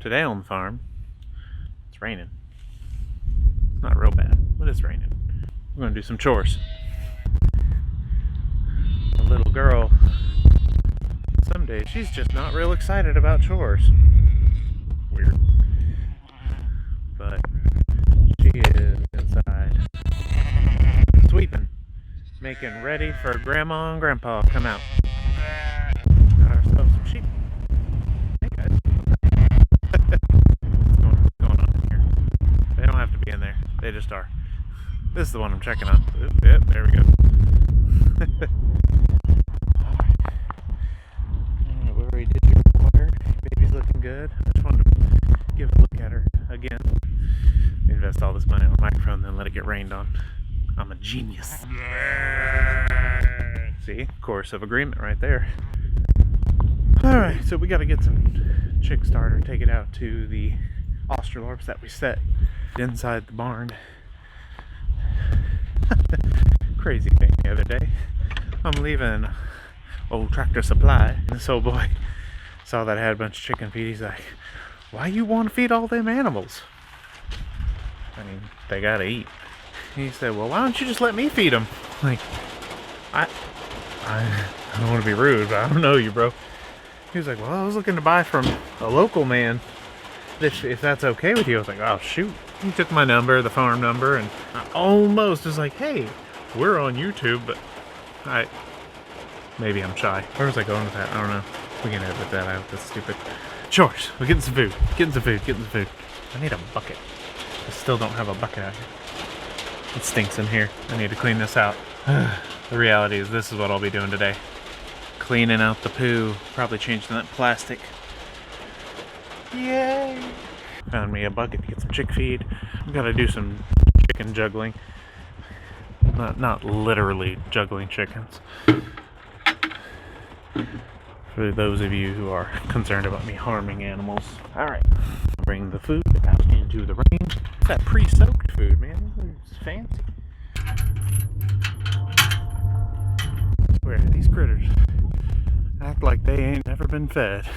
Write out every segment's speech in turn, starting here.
Today on the farm, it's raining. It's not real bad, but it's raining. We're gonna do some chores. A little girl, some days she's just not real excited about chores. Weird. But she is inside sweeping, making ready for Grandma and Grandpa to come out. Got ourselves some sheep. Hey guys. What's going on in here? They don't have to be in there. They just are. This is the one I'm checking on. Yep, there we go. Alright, we already did your water. Baby's looking good. I just wanted to give a look at her again. Invest all this money on a microphone, then let it get rained on. I'm a genius. See? Course of agreement right there. Alright, so we gotta get some chick starter, take it out to the Australorps that we set inside the barn. Crazy thing the other day. I'm leaving old Tractor Supply. This old boy saw that I had a bunch of chicken feed. He's like, why you want to feed all them animals? I mean, they gotta eat. He said, well, why don't you just let me feed them? Like, I don't want to be rude, but I don't know you, bro. He was like, well, I was looking to buy from a local man. If that's okay with you. I was like, oh, shoot. He took my number, the farm number, and I almost was like, hey, we're on YouTube, but maybe I'm shy. Where was I going with that? I don't know. We can edit that out. That's stupid. Chores. We're getting some food. Getting some food. I need a bucket. I still don't have a bucket out here. It stinks in here. I need to clean this out. The reality is this is what I'll be doing today. Cleaning out the poo. Probably changing that plastic. Yay! Found me a bucket to get some chick feed. I've got to do some chicken juggling. Not literally juggling chickens. For those of you who are concerned about me harming animals. Alright. Bring the food out into the rain. It's that pre-soaked food, man. It's fancy. I swear, these critters act like they ain't never been fed.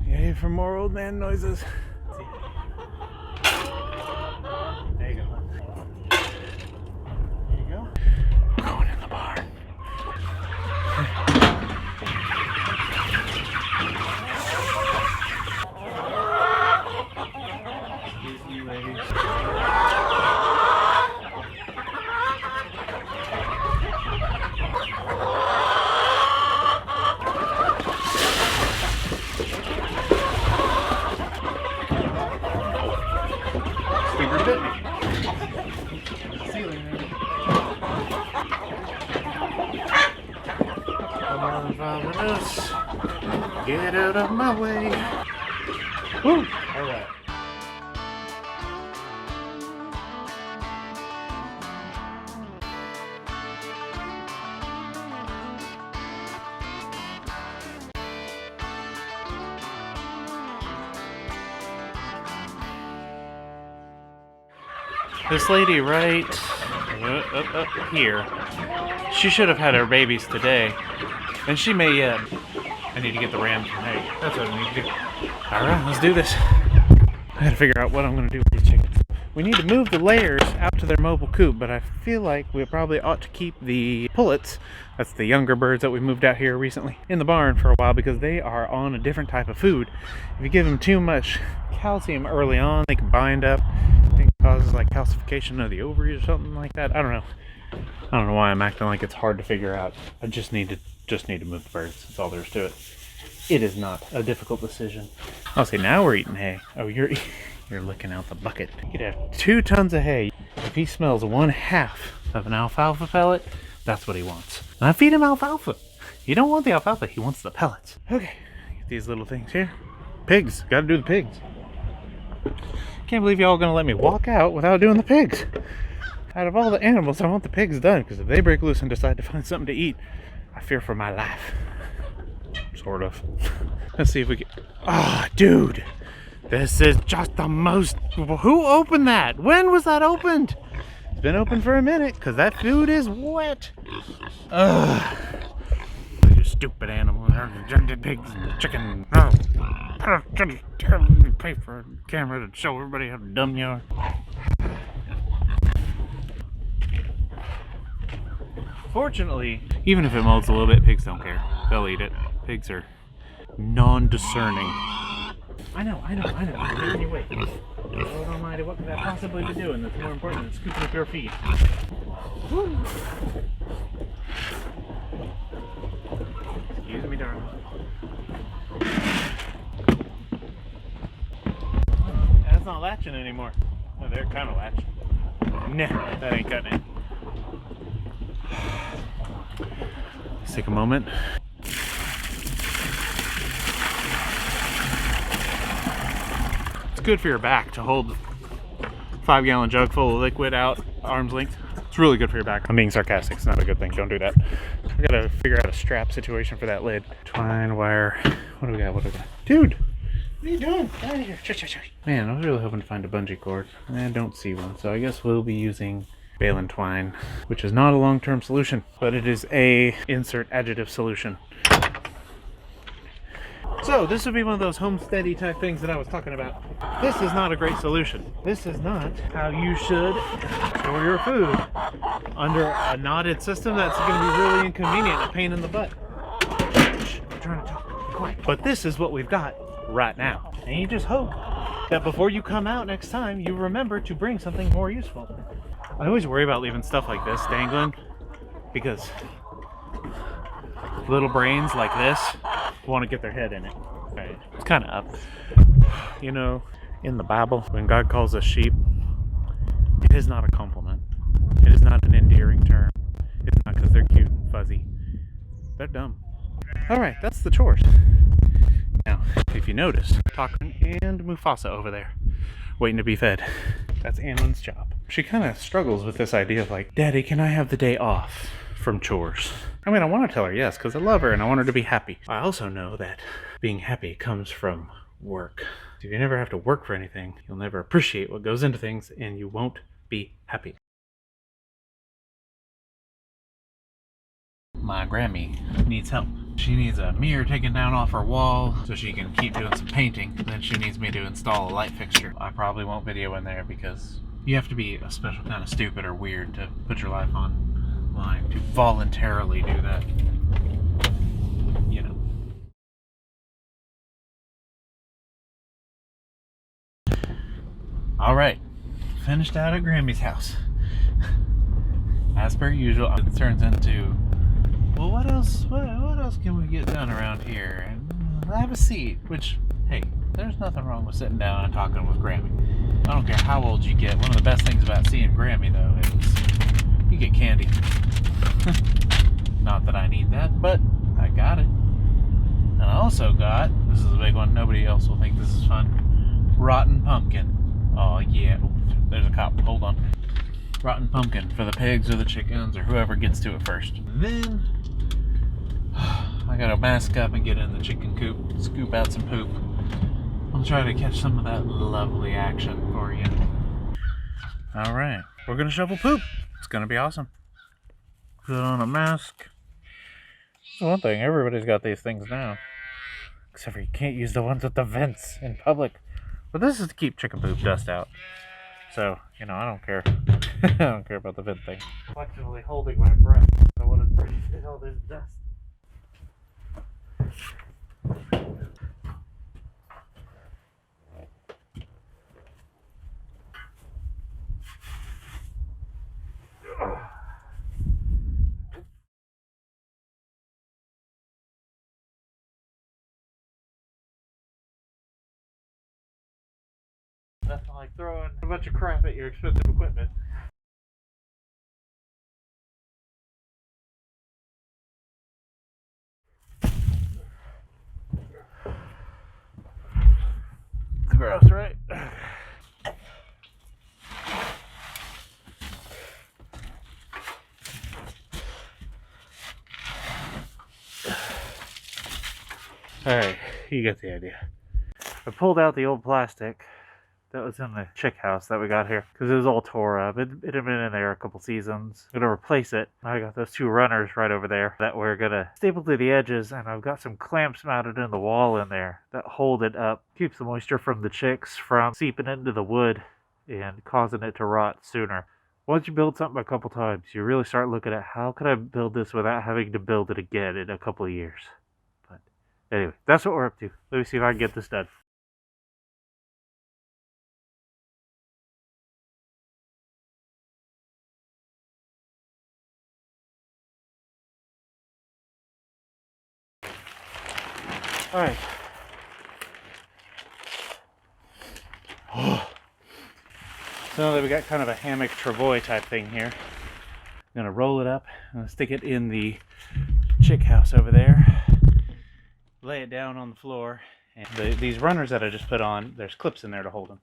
Yay for more old man noises. There you go. There you go. We're going in the barn. Excuse me, ladies. Get out of my way. Woo! Alright. This lady right up here, she should have had her babies today. And she may I need to get the ram from hay. That's what I need to do. Alright, let's do this. I gotta figure out what I'm gonna do with these chickens. We need to move the layers out to their mobile coop, but I feel like we probably ought to keep the pullets, that's the younger birds that we moved out here recently, in the barn for a while because they are on a different type of food. If you give them too much calcium early on, they can bind up. I think it causes like calcification of the ovaries or something like that. I don't know. I don't know why I'm acting like it's hard to figure out. I just need to move the birds. That's all there is to it. It is not a difficult decision. I'll say now we're eating hay. Oh, you're looking out the bucket. You could have 2 tons of hay. If he smells 1/2 of an alfalfa pellet, that's what he wants. And I feed him alfalfa. He don't want the alfalfa, he wants the pellets. Okay, get these little things here. Pigs, gotta do the pigs. Can't believe y'all gonna let me walk out without doing the pigs. Out of all the animals, I want the pigs done, because if they break loose and decide to find something to eat, I fear for my life. Sort of. Let's see if we can... Ah, oh, dude! This is just the most... Who opened that? When was that opened? It's been open for a minute, because that food is wet. Ugh. Just stupid animals. Pigs, chicken. No. Pay for a camera to show everybody how dumb you are. Fortunately, even if it molds a little bit, pigs don't care. They'll eat it. Pigs are non-discerning. I know. Anyway, Lord Almighty, what could I possibly be doing that's more important than scooping up your feed? Woo. Excuse me, darling. That's not latching anymore. Oh, they're kind of latching. Nah, that ain't cutting it. Let's take a moment. It's good for your back to hold a 5-gallon jug full of liquid out arm's length. It's really good for your back. I'm being sarcastic. It's not a good thing. Don't do that. I gotta figure out a strap situation for that lid. Twine, wire. What do we got? Dude! What are you doing? Get out of here. Shush. Man, I was really hoping to find a bungee cord. I don't see one. So I guess we'll be using baling twine, which is not a long-term solution, but it is a insert adjective solution. So this would be one of those homesteady type things that I was talking about. This is not a great solution. This is not how you should store your food under a knotted system that's going to be really inconvenient and a pain in the butt. Shh, I'm trying to talk. Be quiet. But this is what we've got right now. And you just hope that before you come out next time, you remember to bring something more useful. I always worry about leaving stuff like this dangling because little brains like this want to get their head in it. Right. It's kind of up. You know, in the Bible, when God calls us sheep, it is not a compliment. It is not an endearing term. It's not because they're cute and fuzzy. They're dumb. Alright, that's the chores. Now, if you notice, Tarquin and Mufasa over there, waiting to be fed. That's Anlin's job. She kind of struggles with this idea of like, Daddy, can I have the day off from chores? I mean, I want to tell her yes, because I love her and I want her to be happy. I also know that being happy comes from work. If you never have to work for anything, you'll never appreciate what goes into things and you won't be happy. My Grammy needs help. She needs a mirror taken down off her wall so she can keep doing some painting. Then she needs me to install a light fixture. I probably won't video in there because you have to be a special kind of stupid or weird to put your life online, to voluntarily do that. You know. Alright, finished out at Grammy's house. As per usual, it turns into, well, what else can we get done around here? And I have a seat, which, hey, there's nothing wrong with sitting down and talking with Grammy. I don't care how old you get. One of the best things about seeing Grammy, though, is you get candy. Not that I need that, but I got it. And I also got, this is a big one, nobody else will think this is fun, rotten pumpkin. Oh, yeah. Oops, there's a cop. Hold on. Rotten pumpkin for the pigs or the chickens or whoever gets to it first. And then I gotta mask up and get in the chicken coop, scoop out some poop. I'll try to catch some of that lovely action for you. Alright, we're gonna shovel poop. It's gonna be awesome. Put on a mask. One thing, everybody's got these things now. Except for you can't use the ones with the vents in public. But this is to keep chicken poop dust out. So, you know, I don't care. I don't care about the vent thing. Collectively holding my breath. I want to breathe in all this dust. Nothing like throwing a bunch of crap at your expensive equipment. It's gross, right? Alright, you get the idea. I pulled out the old plastic that was in the chick house that we got here because it was all tore up. It had been in there a couple seasons. I'm gonna replace it. I got those 2 runners right over there that we're gonna staple to the edges, and I've got some clamps mounted in the wall in there that hold it up, keeps the moisture from the chicks from seeping into the wood and causing it to rot sooner. Once you build something a couple times, you really start looking at how can I build this without having to build it again in a couple of years. But anyway, that's what we're up to. Let me see if I can get this done. Alright. So now that we got kind of a hammock travois type thing here, I'm going to roll it up and stick it in the chick house over there, lay it down on the floor, and these runners that I just put on, there's clips in there to hold them.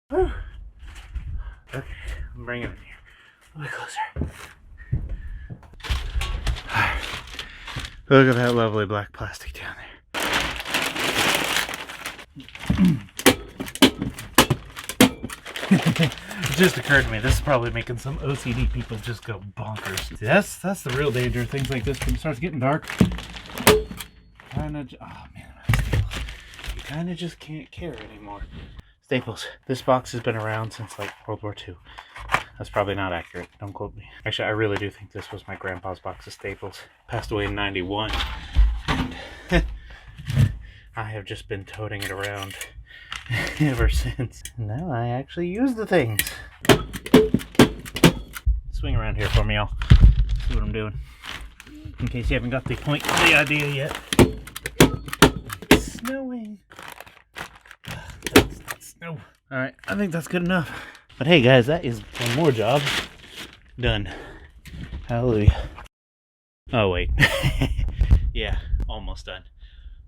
Whew. Okay, I'm bringing it in here. A little bit closer. Look at that lovely black plastic down there. It just occurred to me, this is probably making some OCD people just go bonkers. That's the real danger. Things like this, when it starts getting dark, oh man, you kind of just can't care anymore. Staples. This box has been around since like World War II. That's probably not accurate. Don't quote me. Actually, I really do think this was my grandpa's box of Staples. Passed away in '91. And I have just been toting it around ever since. Now I actually use the things. Swing around here for me, y'all. See what I'm doing. In case you haven't got the point of the idea yet. It's snowing. That's snow. Alright, I think that's good enough. But hey guys, that is one more job done. Hallelujah. Oh wait. Yeah, almost done.